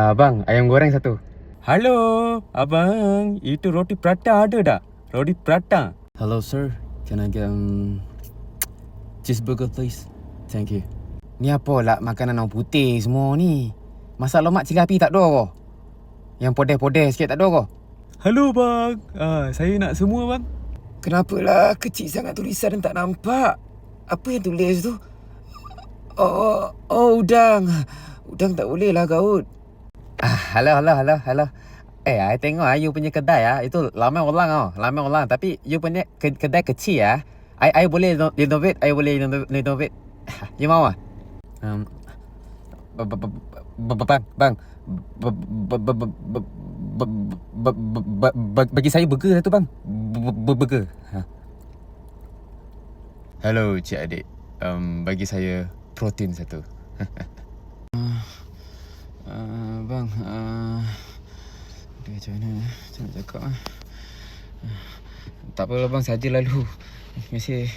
Bang, ayam goreng satu. Halo, abang. Itu roti prata ada tak? Roti prata. Hello, sir. Can I get cheeseburger, please? Thank you. Ni apa lah makanan orang putih semua ni? Masak lemak cili api tak ada ke? Yang podes-podes sikit tak ada ke? Halo, bang. Saya nak semua, bang. Kenapalah kecil sangat tulisan dan tak nampak? Apa yang tulis tu? Udang. Udang tak boleh lah gaut. Halah. I tengok you punya kedai itu ramai orang tapi you punya kedai kecil I boleh renovate, You mau Bang. Bagi saya burger satu bang. Burger. Hello, cik adik. Bagi saya protein satu. Bang, macam mana nak cakap? Tak apalah bang, saja lalu. Terima kasih.